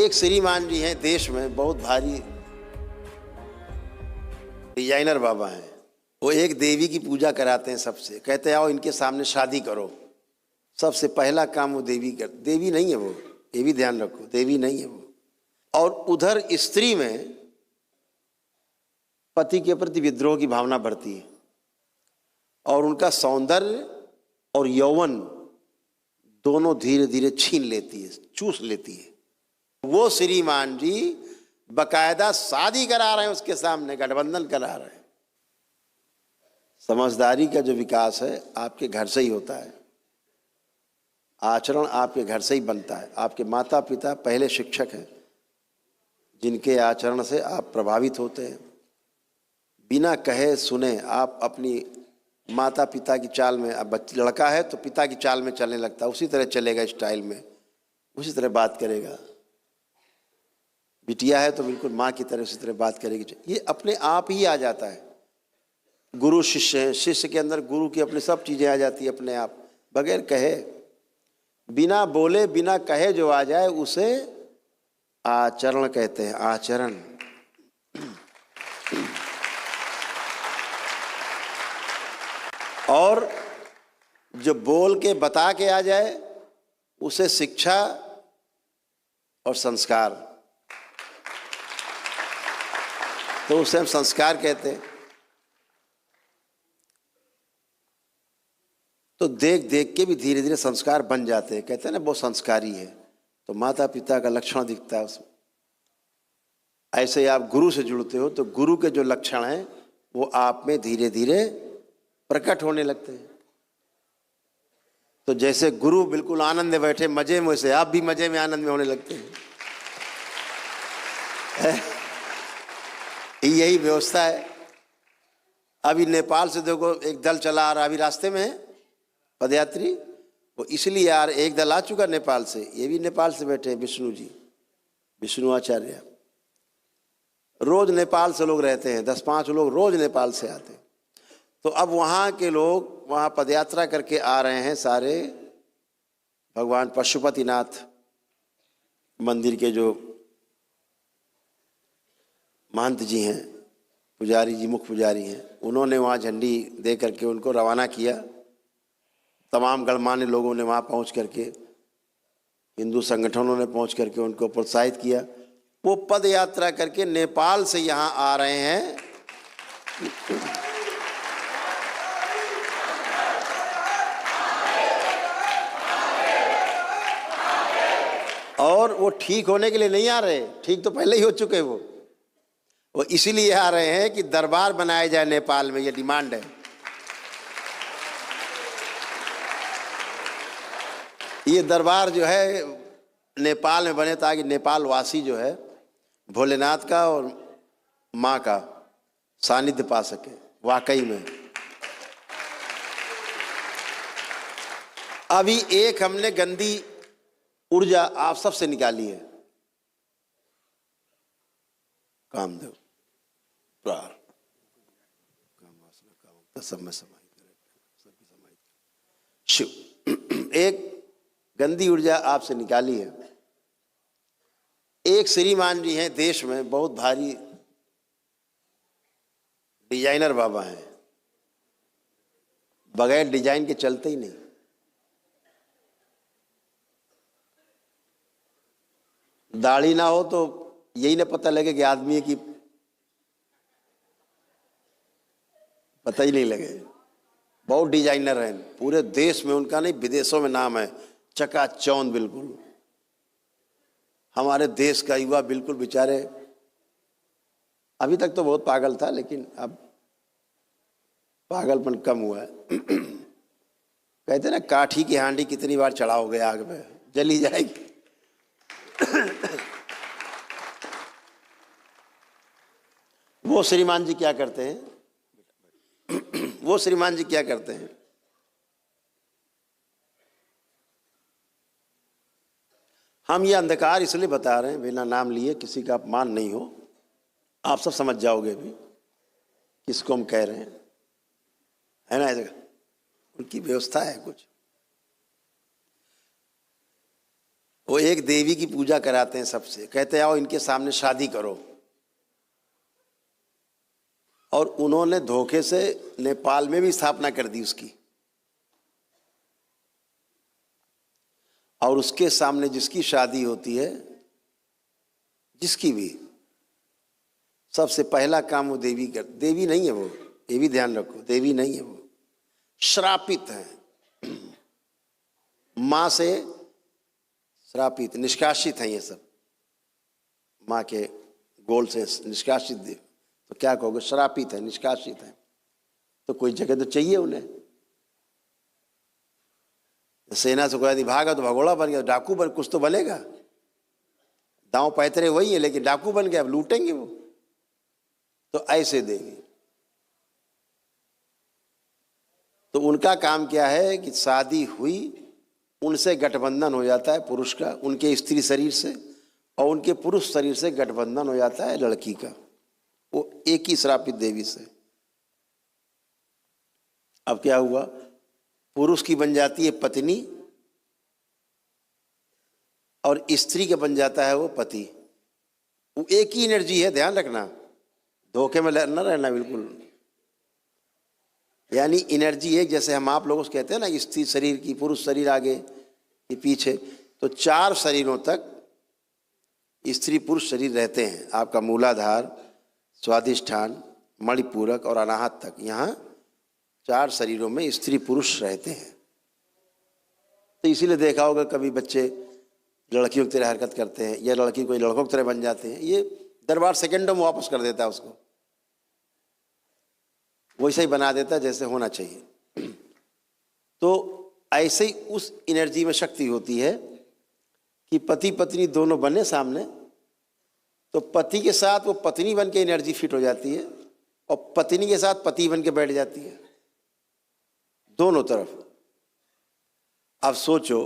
एक श्रीमान जी हैं, देश में बहुत भारी डिजाइनर बाबा हैं। वो एक देवी की पूजा कराते हैं सबसे, कहते हैं आओ इनके सामने शादी करो। सबसे पहला काम वो देवी नहीं है वो, ये भी ध्यान रखो, देवी नहीं है वो। और उधर स्त्री में पति के प्रति विद्रोह की भावना बढ़ती है और उनका सौंदर्य और यौवन दोनों धीरे धीरे छीन लेती है, चूस लेती है। वो श्रीमान जी बकायदा शादी करा रहे हैं, उसके सामने गठबंधन करा रहे हैं। समझदारी का जो विकास है आपके घर से ही होता है, आचरण आपके घर से ही बनता है। आपके माता पिता पहले शिक्षक हैं जिनके आचरण से आप प्रभावित होते हैं। बिना कहे सुने आप अपनी माता पिता की चाल में, अब लड़का है तो पिता की चाल में चलने लगता है, उसी तरह चलेगा, स्टाइल में उसी तरह बात करेगा। बिटिया है तो बिल्कुल माँ की तरह उसी तरह बात करेगी। ये अपने आप ही आ जाता है। गुरु शिष्य है, शिष्य के अंदर गुरु की अपनी सब चीज़ें आ जाती है अपने आप, बगैर कहे, बिना बोले बिना कहे जो आ जाए उसे आचरण कहते हैं। आचरण। और जो बोल के बता के आ जाए उसे शिक्षा और संस्कार, तो उसे हम संस्कार कहते हैं। तो देख देख के भी धीरे धीरे संस्कार बन जाते हैं। कहते हैं ना वो संस्कारी है, तो माता पिता का लक्षण दिखता है उसमें। ऐसे ही आप गुरु से जुड़ते हो तो गुरु के जो लक्षण हैं वो आप में धीरे धीरे प्रकट होने लगते हैं। तो जैसे गुरु बिल्कुल आनंद में बैठे मजे में, वैसे आप भी मजे में आनंद में होने लगते हैं। यही व्यवस्था है। अभी नेपाल से देखो एक दल चला आ रहा, अभी रास्ते में है पदयात्री, वो इसलिए यार एक दल आ चुका नेपाल से, ये भी नेपाल से बैठे हैं विष्णु जी, विष्णु आचार्य। रोज नेपाल से लोग रहते हैं, 10-5 लोग रोज नेपाल से आते हैं। तो अब वहाँ के लोग वहाँ पदयात्रा करके आ रहे हैं सारे। भगवान पशुपतिनाथ मंदिर के जो महंत जी हैं, पुजारी जी, मुख्य पुजारी हैं, उन्होंने वहाँ झंडी दे करके उनको रवाना किया। तमाम गणमान्य लोगों ने वहाँ पहुँच करके, हिंदू संगठनों ने पहुँच करके उनको प्रोत्साहित किया। वो पद यात्रा करके नेपाल से यहाँ आ रहे हैं। और वो ठीक होने के लिए नहीं आ रहे, ठीक तो पहले ही हो चुके वो इसीलिए आ रहे हैं कि दरबार बनाया जाए नेपाल में, ये डिमांड है। ये दरबार जो है नेपाल में बने ताकि नेपाल वासी जो है भोलेनाथ का और माँ का सानिध्य पा सके वाकई में। अभी एक हमने गंदी ऊर्जा आप सबसे निकाली है, कामदेव प्रार काम वासना काम सब में समाहित सबकी समाहित शिव। एक गंदी ऊर्जा आपसे निकाली है। एक श्रीमान जी हैं, देश में बहुत भारी डिजाइनर बाबा हैं, बगैर डिजाइन के चलते ही नहीं। दाढ़ी ना हो तो यही ना पता लगे कि आदमी है कि पता ही नहीं लगे। बहुत डिजाइनर हैं, पूरे देश में उनका नहीं विदेशों में नाम है, चकाचौंध बिल्कुल। हमारे देश का युवा बिल्कुल बेचारे, अभी तक तो बहुत पागल था लेकिन अब पागलपन कम हुआ है। कहते ना काठी की हांडी कितनी बार चढ़ाओगे आग में, जली जाएगी। वो श्रीमान जी क्या करते हैं? वो श्रीमान जी क्या करते हैं? हम ये अंधकार इसलिए बता रहे हैं, बिना नाम लिए, किसी का अपमान नहीं हो, आप सब समझ जाओगे भी किसको हम कह रहे हैं, है ना। ऐसा उनकी व्यवस्था है कुछ। वो एक देवी की पूजा कराते हैं सबसे, कहते आओ इनके सामने शादी करो। और उन्होंने धोखे से नेपाल में भी स्थापना कर दी उसकी, और उसके सामने जिसकी शादी होती है, जिसकी भी, सबसे पहला काम वो देवी कर, देवी नहीं है वो, ये भी ध्यान रखो, देवी नहीं है वो, श्रापित है, मां से श्रापित, निष्कासित है ये सब, मां के गोल से निष्कासित देव, तो क्या कहोगे, श्रापित है, निष्कासित है, तो कोई जगह तो चाहिए उन्हें। सेना से कोई भागा तो भगोड़ा बन गया, डाकू बन, कुछ तो बनेगा, दांव पैतरे वही है लेकिन डाकू बन गया, अब लूटेंगे वो। तो ऐसे देवी, तो उनका काम क्या है कि शादी हुई, उनसे गठबंधन हो जाता है पुरुष का, उनके स्त्री शरीर से, और उनके पुरुष शरीर से गठबंधन हो जाता है लड़की का, वो एक ही श्रापित देवी से। अब क्या हुआ, पुरुष की बन जाती है पत्नी और स्त्री के बन जाता है वो पति। वो एक ही एनर्जी है, ध्यान रखना, धोखे में न रहना बिल्कुल। यानी एनर्जी एक, जैसे हम आप लोगों से कहते हैं ना, स्त्री शरीर की, पुरुष शरीर आगे कि पीछे, तो 4 शरीरों तक स्त्री पुरुष शरीर रहते हैं। आपका मूलाधार, स्वादिष्ठान, मणिपूरक और अनाहत तक, यहाँ 4 शरीरों में स्त्री पुरुष रहते हैं। तो इसीलिए देखा होगा कभी बच्चे लड़कियों की तरह हरकत करते हैं, या लड़की कोई लड़कों की तरह बन जाते हैं, ये दरबार सेकंडों में वापस कर देता है उसको, वैसे ही बना देता है जैसे होना चाहिए। तो ऐसे ही उस एनर्जी में शक्ति होती है कि पति पत्नी दोनों बने सामने, तो पति के साथ वो पत्नी बन के एनर्जी फिट हो जाती है, और पत्नी के साथ पति बन के बैठ जाती है, दोनों तरफ। अब सोचो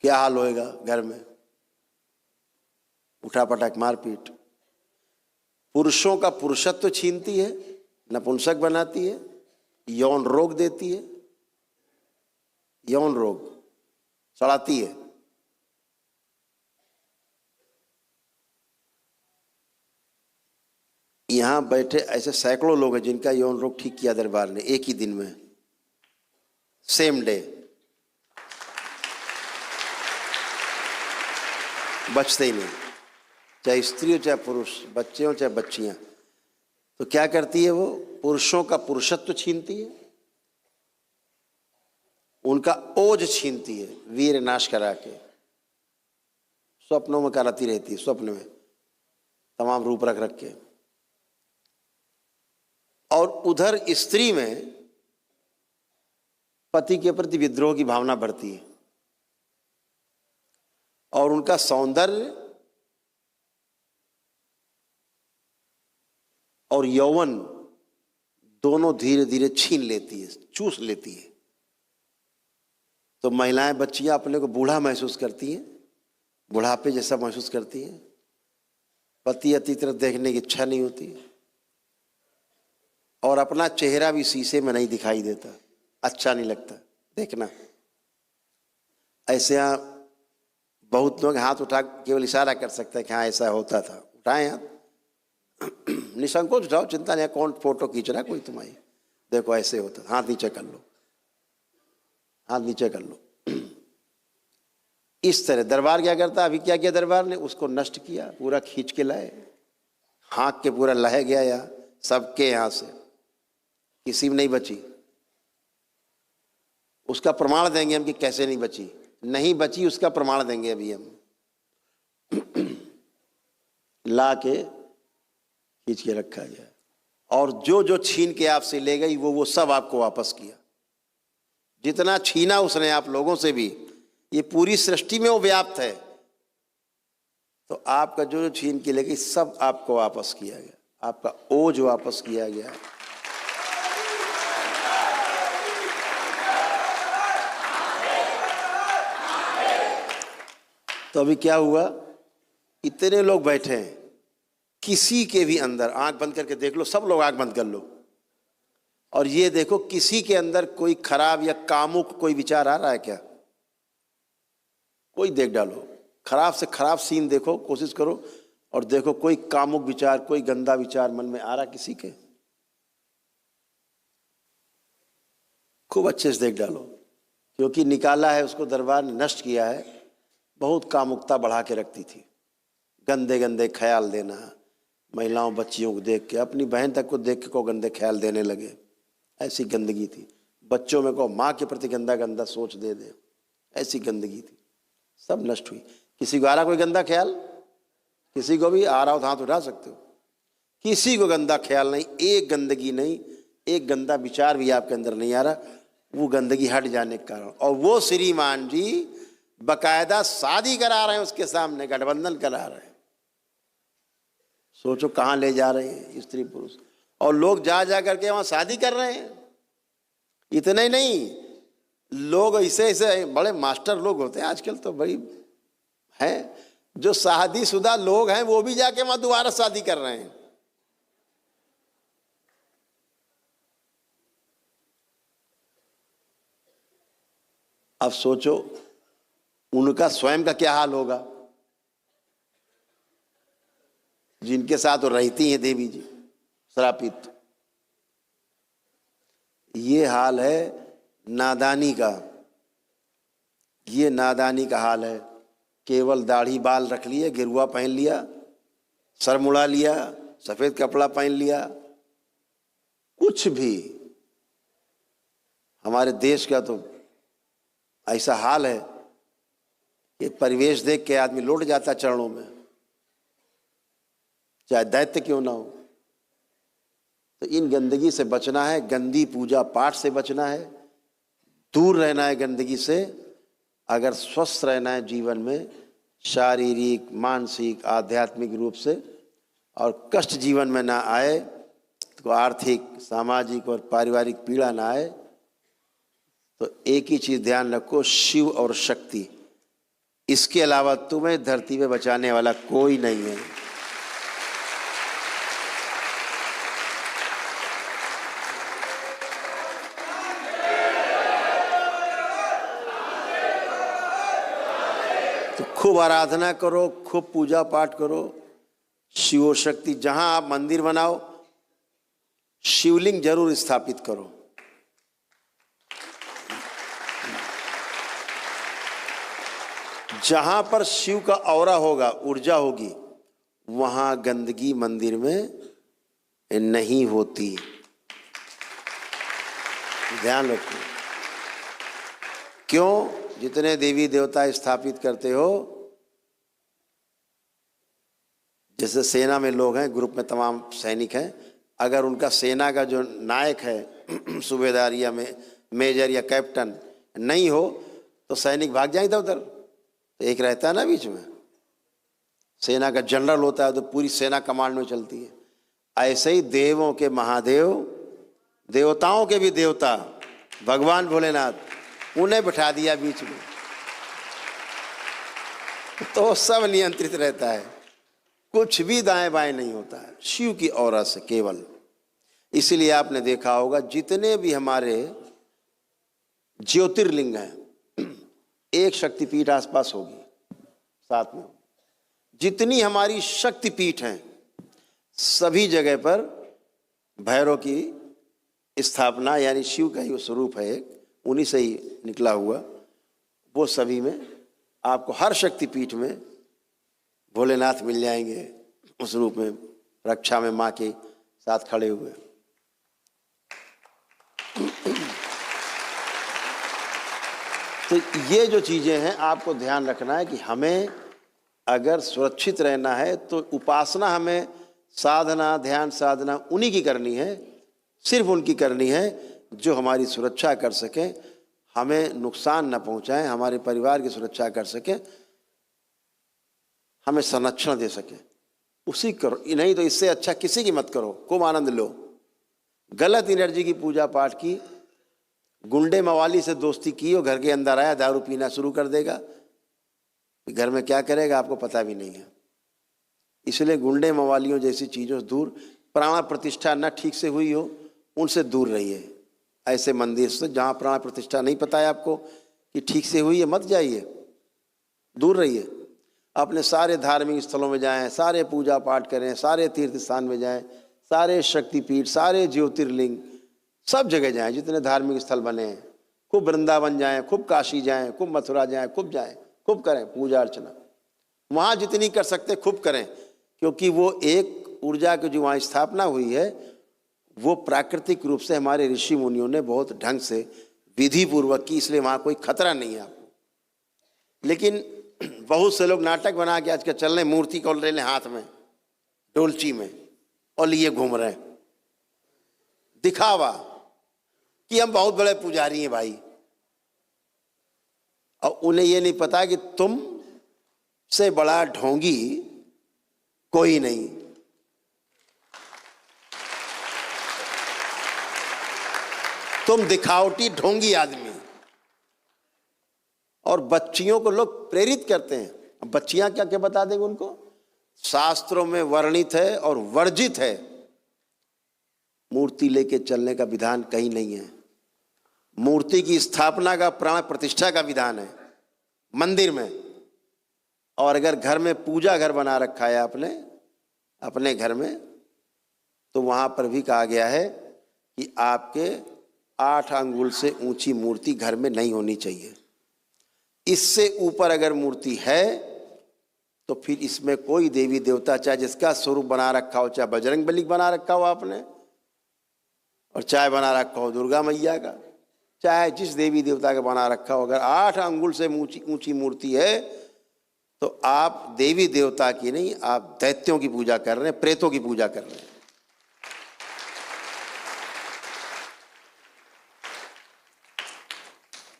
क्या हाल होएगा घर में, उठा पटक मारपीट, पुरुषों का पुरुषत्व छीनती है, नपुंसक बनाती है, यौन रोग देती है, यौन रोग सड़ाती है। यहां बैठे ऐसे सैकड़ों लोग हैं जिनका यौन रोग ठीक किया दरबार ने एक ही दिन में, सेम डे, बचते ही नहीं, चाहे स्त्री हो चाहे पुरुष, बच्चे हो चाहे बच्चियां। तो क्या करती है वो, पुरुषों का पुरुषत्व छीनती है, उनका ओज छीनती है, वीर नाश करा के, स्वप्नों में कराती रहती है, स्वप्न में तमाम रूप रख रख के। और उधर स्त्री में पति के प्रति विद्रोह की भावना बढ़ती है, और उनका सौंदर्य और यौवन दोनों धीरे धीरे छीन लेती है, चूस लेती है। तो महिलाएं, बच्चियां अपने को बूढ़ा महसूस करती हैं, बुढ़ापे जैसा महसूस करती हैं, पति अति तरफ देखने की इच्छा नहीं होती, और अपना चेहरा भी शीशे में नहीं दिखाई देता, अच्छा नहीं लगता देखना। ऐसे यहाँ बहुत लोग हाथ उठा केवल इशारा कर सकते हैं कि हाँ ऐसा होता था, उठाएं हाथ, निसंकोच उठाओ, चिंता नहीं, कौन फोटो खींच रहा है कोई तुम्हारी, देखो ऐसे होता, हाथ नीचे कर लो, हाथ नीचे कर लो। इस तरह दरबार क्या करता, अभी क्या किया दरबार ने, उसको नष्ट किया, पूरा खींच के लाए, हाँक के पूरा लह गया यहाँ सबके, यहाँ से किसी में नहीं बची। उसका प्रमाण देंगे हम कि कैसे नहीं बची, नहीं बची उसका प्रमाण देंगे अभी हम, ला के खींच के रखा गया, और जो जो छीन के आपसे ले गई वो सब आपको वापस किया। जितना छीना उसने आप लोगों से भी, ये पूरी सृष्टि में वो व्याप्त है, तो आपका जो जो छीन के ले गई सब आपको वापस किया गया, आपका ओज वापस किया गया। तो अभी क्या हुआ, इतने लोग बैठे हैं, किसी के भी अंदर, आंख बंद करके देख लो, सब लोग आंख बंद कर लो, और ये देखो किसी के अंदर कोई खराब या कामुक कोई विचार आ रहा है क्या? कोई देख डालो, खराब से खराब सीन देखो, कोशिश करो और देखो कोई कामुक विचार, कोई गंदा विचार मन में आ रहा किसी के, खूब अच्छे से देख डालो, क्योंकि निकाला है उसको दरबार ने, नष्ट किया है। बहुत कामुकता बढ़ा के रखती थी, गंदे गंदे ख्याल देना, महिलाओं बच्चियों को देख के, अपनी बहन तक को देख के को गंदे ख्याल देने लगे, ऐसी गंदगी थी। बच्चों में को माँ के प्रति गंदा गंदा सोच दे दे, ऐसी गंदगी थी, सब नष्ट हुई। किसी को आ रहा कोई गंदा ख्याल? किसी को भी आ रहा हो तो हाथ उठा सकते हो। किसी को गंदा ख्याल नहीं, एक गंदगी नहीं, एक गंदा विचार भी आपके अंदर नहीं आ रहा, वो गंदगी हट जाने के कारण। और वो श्रीमान जी बकायदा शादी करा रहे हैं उसके सामने, गठबंधन करा रहे हैं। सोचो कहाँ ले जा रहे हैं स्त्री पुरुष, और लोग जा जा करके वहाँ शादी कर रहे हैं। इतने ही नहीं, लोग ऐसे ऐसे बड़े मास्टर लोग होते हैं आजकल तो, बड़ी हैं जो शादीशुदा लोग हैं वो भी जाके वहाँ दोबारा शादी कर रहे हैं। अब सोचो उनका स्वयं का क्या हाल होगा, जिनके साथ वो रहती हैं देवी जी श्रापित। ये हाल है नादानी का, ये नादानी का हाल है। केवल दाढ़ी बाल रख लिए, गिरुआ पहन लिया, सर मुड़ा लिया, सफेद कपड़ा पहन लिया, कुछ भी। हमारे देश का तो ऐसा हाल है कि परिवेश देख के आदमी लौट जाता चरणों में, चाहे दैत्य क्यों ना हो। तो इन गंदगी से बचना है, गंदी पूजा पाठ से बचना है, दूर रहना है गंदगी से। अगर स्वस्थ रहना है जीवन में, शारीरिक मानसिक आध्यात्मिक रूप से, और कष्ट जीवन में ना आए, तो आर्थिक सामाजिक और पारिवारिक पीड़ा ना आए, तो एक ही चीज ध्यान रखो, शिव और शक्ति, इसके अलावा तुम्हें धरती पे बचाने वाला कोई नहीं है। तो खूब आराधना करो, खूब पूजा पाठ करो, शिव शक्ति। जहां आप मंदिर बनाओ, शिवलिंग जरूर स्थापित करो। जहां पर शिव का औरा होगा, ऊर्जा होगी, वहां गंदगी मंदिर में नहीं होती। ध्यान रखो। क्यों? जितने देवी देवता स्थापित करते हो, जैसे सेना में लोग हैं, ग्रुप में तमाम सैनिक हैं, अगर उनका सेना का जो नायक है सूबेदार या मेजर या कैप्टन नहीं हो, तो सैनिक भाग जाए इधर उधर। तो एक रहता है ना बीच में, सेना का जनरल होता है, तो पूरी सेना कमांड में चलती है। ऐसे ही देवों के महादेव, देवताओं के भी देवता भगवान भोलेनाथ, उन्हें बिठा दिया बीच में, तो सब नियंत्रित रहता है, कुछ भी दाएं बाएं नहीं होता है, शिव की औरा से केवल। इसीलिए आपने देखा होगा जितने भी हमारे ज्योतिर्लिंग हैं, एक शक्तिपीठ आसपास होगी, साथ में जितनी हमारी शक्तिपीठ हैं, सभी जगह पर भैरव की स्थापना, यानी शिव का ही वो स्वरूप है, एक उन्हीं से ही निकला हुआ, वो सभी में आपको हर शक्तिपीठ में भोलेनाथ मिल जाएंगे, उस रूप में रक्षा में माँ के साथ खड़े हुए। तो ये जो चीज़ें हैं आपको ध्यान रखना है कि हमें अगर सुरक्षित रहना है तो उपासना, हमें साधना, ध्यान साधना उन्हीं की करनी है, सिर्फ उनकी करनी है जो हमारी सुरक्षा कर सकें, हमें नुकसान न पहुंचाएं, हमारे परिवार की सुरक्षा कर सकें, हमें संरक्षण दे सके, उसी करो। नहीं तो इससे अच्छा किसी की मत करो, खूब आनंद लो। गलत एनर्जी की पूजा पाठ की, गुंडे मवाली से दोस्ती की और घर के अंदर आया, दारू पीना शुरू कर देगा, घर में क्या करेगा आपको पता भी नहीं है। इसलिए गुंडे मवालियों जैसी चीज़ों से दूर, प्राण प्रतिष्ठा न ठीक से हुई हो उनसे दूर रहिए। ऐसे मंदिर से जहाँ प्राण प्रतिष्ठा नहीं पता है आपको कि ठीक से हुई है, मत जाइए। दूर रहिए। अपने सारे धार्मिक स्थलों में जाएं, सारे पूजा पाठ करें, सारे तीर्थ स्थान में जाएं, सारे शक्तिपीठ, सारे ज्योतिर्लिंग, सब जगह जाएं जितने धार्मिक स्थल बने हैं। खूब वृंदावन जाएं, खूब काशी जाएं, खूब मथुरा जाएं, खूब करें पूजा अर्चना। वहाँ जितनी कर सकते खूब करें, क्योंकि वो एक ऊर्जा की जो वहाँ स्थापना हुई है वो प्राकृतिक रूप से हमारे ऋषि मुनियों ने बहुत ढंग से विधि पूर्वक की, इसलिए वहाँ कोई खतरा नहीं है आपको। लेकिन बहुत से लोग नाटक बना के आज के चल रहे, मूर्ति को ले लें हाथ में डोलची में और लिए घूम रहे हैं, दिखावा कि हम बहुत बड़े पुजारी हैं भाई। और उन्हें ये नहीं पता कि तुम से बड़ा ढोंगी कोई नहीं। तुम दिखावटी ढोंगी आदमी। और बच्चियों को लोग प्रेरित करते हैं। अब बच्चियां क्या क्या बता देंगे उनको? शास्त्रों में वर्णित है और वर्जित है, मूर्ति लेके चलने का विधान कहीं नहीं है। मूर्ति की स्थापना का प्राण प्रतिष्ठा का विधान है मंदिर में। और अगर घर में पूजा घर बना रखा है आपने अपने घर में, तो वहां पर भी कहा गया है कि आपके 8 अंगुल से ऊंची मूर्ति घर में नहीं होनी चाहिए। इससे ऊपर अगर मूर्ति है तो फिर इसमें कोई देवी देवता, चाहे जिसका स्वरूप बना रखा हो, चाहे बजरंग बली बना रखा हो आपने, और चाहे बना रखा हो दुर्गा मैया का, चाहे जिस देवी देवता का बना रखा हो, अगर 8 अंगुल से ऊंची मूर्ति है तो आप देवी देवता की नहीं, आप दैत्यों की पूजा कर रहे हैं, प्रेतों की पूजा कर रहे हैं।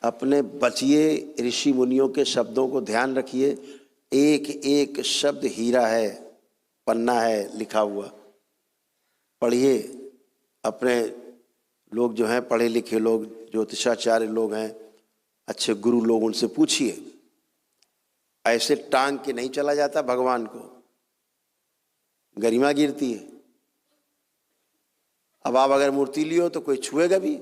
अपने बचिए ऋषि मुनियों के शब्दों को ध्यान रखिए। एक एक शब्द हीरा है, पन्ना है लिखा हुआ। पढ़िए। अपने लोग जो हैं पढ़े लिखे लोग, ज्योतिषाचार्य लोग हैं, अच्छे गुरु लोग, उनसे पूछिए। ऐसे टांग के नहीं चला जाता भगवान को, गरिमा गिरती है। अब आप अगर मूर्ति लियो तो कोई छुएगा भी,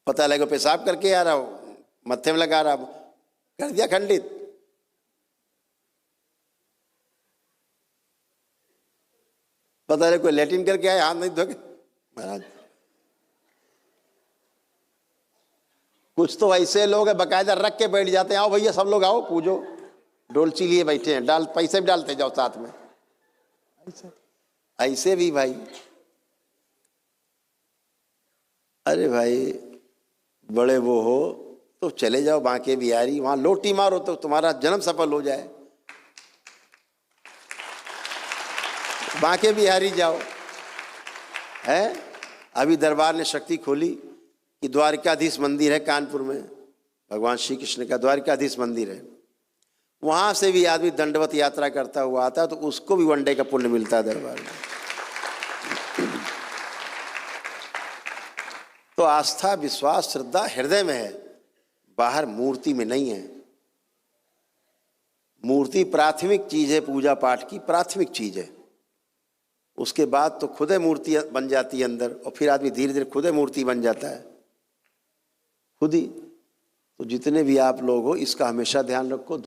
पता लगे पेशाब करके आ रहा हो, मत्थे में लगा रहा, कर दिया खंडित। पता लगे कोई लैट्रिन करके आए, हाथ नहीं धोके महाराज। कुछ तो ऐसे लोग हैं बकायदा रख के बैठ जाते हैं, आओ भैया सब लोग आओ पूजो, डोलची लिए बैठे हैं, डाल पैसे भी डालते जाओ साथ में। ऐसे भी भाई, अरे भाई बड़े वो हो तो चले जाओ बांके बिहारी, वहां लोटी मारो तो तुम्हारा जन्म सफल हो जाए। बांके बिहारी जाओ। है अभी दरबार ने शक्ति खोली कि द्वारिकाधीश मंदिर है कानपुर में, भगवान श्री कृष्ण का द्वारिकाधीश मंदिर है। वहां से भी आदमी दंडवत यात्रा करता हुआ आता है तो उसको भी 1 डे का पुण्य मिलता है दरबार में। तो आस्था, विश्वास, श्रद्धा हृदय में है, बाहर मूर्ति में नहीं है। मूर्ति प्राथमिक चीज है, पूजा पाठ की प्राथमिक चीज है। उसके बाद तो खुद मूर्ति बन जाती है अंदर, और फिर आदमी धीरे धीरे खुद मूर्ति बन जाता है, खुद ही। तो जितने भी आप लोग हो इसका हमेशा ध्यान रखो।